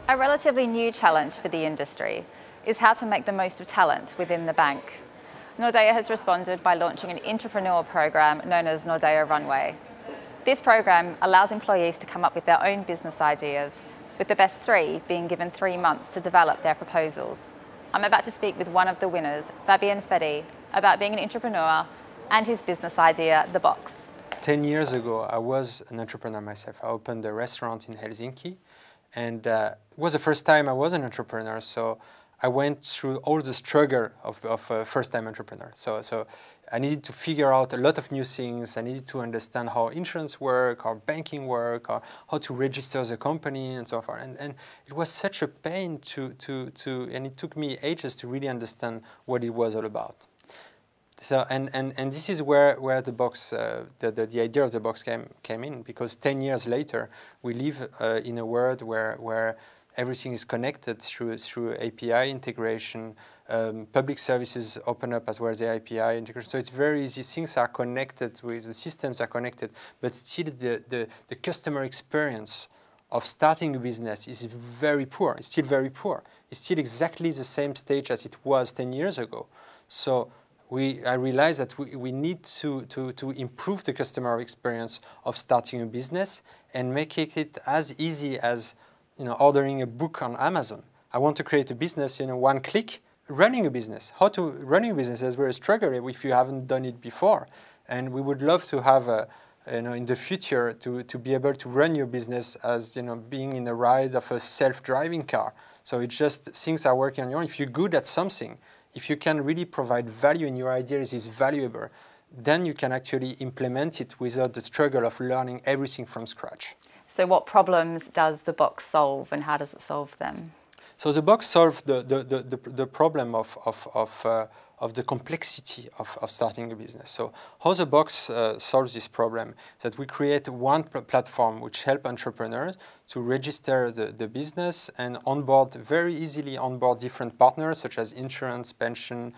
A relatively new challenge for the industry is how to make the most of talent within the bank. Nordea has responded by launching an intrapreneur program known as Nordea Runway. This program allows employees to come up with their own business ideas, with the best 3 being given 3 months to develop their proposals. I'm about to speak with one of the winners, Fabien Fédy, about being an entrepreneur and his business idea, The Box. 10 years ago, I was an entrepreneur myself. I opened a restaurant in Helsinki, and it was the first time I was an entrepreneur, so I went through all the struggle of a first-time entrepreneur. So I needed to figure out a lot of new things. I needed to understand how insurance work, how banking work, or how to register the company, and so forth. And it was such a pain and it took me ages to really understand what it was all about. So and this is where the box, the idea of the box came in, because 10 years later we live in a world where everything is connected through API integration. Public services open up as well as the API integration. So it's very easy. Things are connected, the systems are connected, but still the customer experience of starting a business is very poor. It's still very poor. It's still exactly the same stage as it was 10 years ago. So I realized that we need to improve the customer experience of starting a business and make it as easy as ordering a book on Amazon. I want to create a business, one click. Running a business. Running a business is very struggle if you haven't done it before. And we would love to have in the future to be able to run your business as being in a ride of a self-driving car. So it's just things are working on your own. If you're good at something, if you can really provide value and your ideas is valuable, then you can actually implement it without the struggle of learning everything from scratch. So what problems does the box solve, and how does it solve them? So the box solves the problem of the complexity of starting a business. So how the box solves this problem is that we create one platform which helps entrepreneurs to register the business and very easily onboard different partners such as insurance, pension,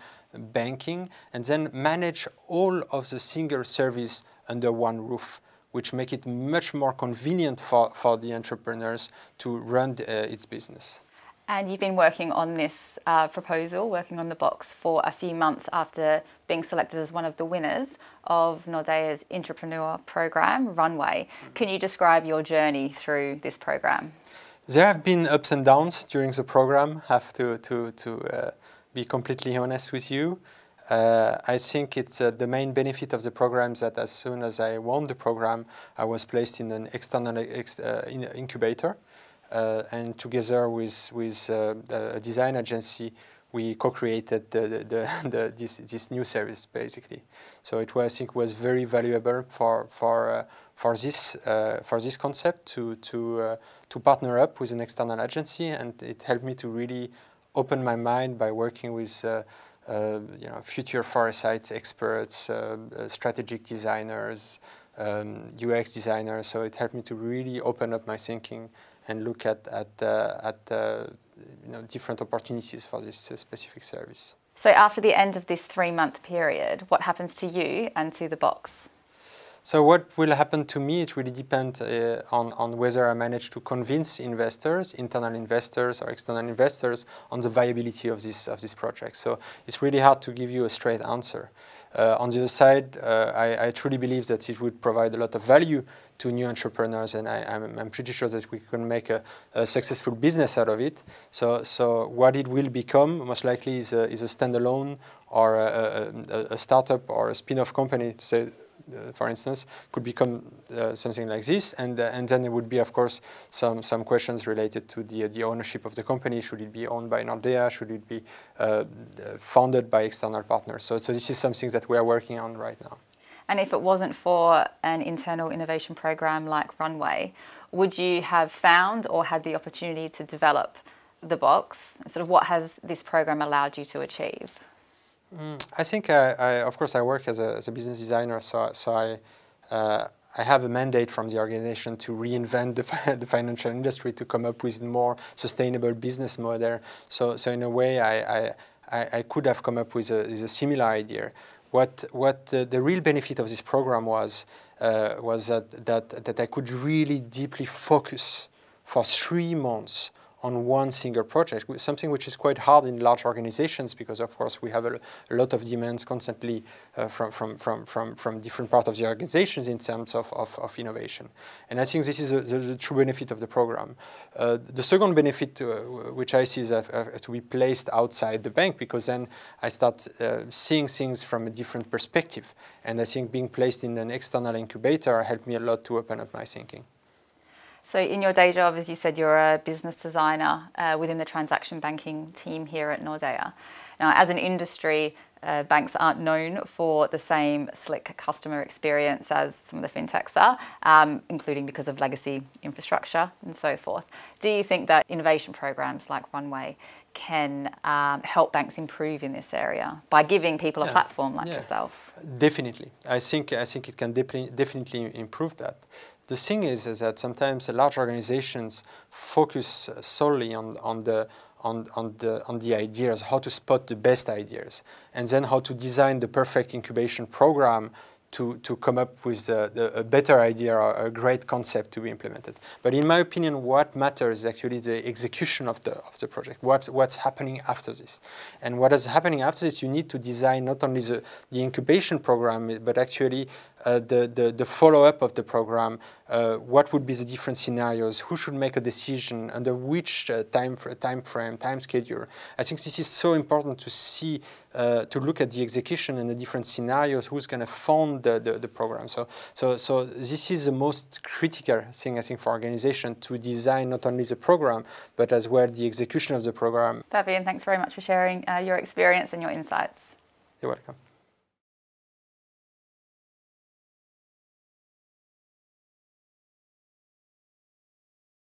banking, and then manage all of the single service under one roof, which make it much more convenient for the entrepreneurs to run its business. And you've been working on this proposal, working on the box, for a few months after being selected as one of the winners of Nordea's intrapreneur program, Runway. Can you describe your journey through this program? There have been ups and downs during the program, I have to be completely honest with you. I think it's the main benefit of the program is that as soon as I won the program, I was placed in an external incubator. And together with a design agency, we co-created this new service basically. So I think was very valuable for this concept to partner up with an external agency, and it helped me to really open my mind by working with future foresight experts, strategic designers, UX designers. So it helped me to really open up my thinking and look at different opportunities for this specific service. So after the end of this 3-month period, what happens to you and to the box? So what will happen to me, it really depends on whether I manage to convince investors, internal investors or external investors, on the viability of this project. So it's really hard to give you a straight answer. On the other side, I truly believe that it would provide a lot of value to new entrepreneurs, and I'm pretty sure that we can make a successful business out of it. So what it will become most likely is a standalone or a startup or a spin-off company, to say, for instance, could become something like this, and then there would be, of course, some questions related to the ownership of the company. Should it be owned by Nordea? Should it be founded by external partners? So this is something that we are working on right now. And if it wasn't for an internal innovation program like Runway, would you have found or had the opportunity to develop the box? Sort of what has this program allowed you to achieve? I think, of course, I work as a business designer, so I have a mandate from the organization to reinvent the financial industry, to come up with a more sustainable business model. So in a way, I could have come up with a similar idea. What the real benefit of this program was that I could really deeply focus for 3 months on one single project, something which is quite hard in large organizations because, of course, we have a lot of demands constantly from different parts of the organizations in terms of innovation. And I think this is the true benefit of the program. The second benefit, which I see, is to be placed outside the bank, because then I start seeing things from a different perspective. And I think being placed in an external incubator helped me a lot to open up my thinking. So in your day job, as you said, you're a business designer within the transaction banking team here at Nordea. Now, as an industry, banks aren't known for the same slick customer experience as some of the fintechs are, including because of legacy infrastructure and so forth. Do you think that innovation programs like Runway can help banks improve in this area by giving people a platform like yourself? Definitely. I think it can definitely improve that. The thing is that sometimes large organizations focus solely on the ideas, how to spot the best ideas, and then how to design the perfect incubation program to come up with a better idea or a great concept to be implemented. But in my opinion, what matters is actually the execution of the project, what's happening after this. And what is happening after this, you need to design not only the incubation program, but actually the follow-up of the program. What would be the different scenarios, who should make a decision, under which time frame, time schedule. I think this is so important to see, to look at the execution and the different scenarios, who's going to fund the program. So this is the most critical thing, I think, for organization, to design not only the program, but as well the execution of the program. Fabien, thanks very much for sharing your experience and your insights. You're welcome.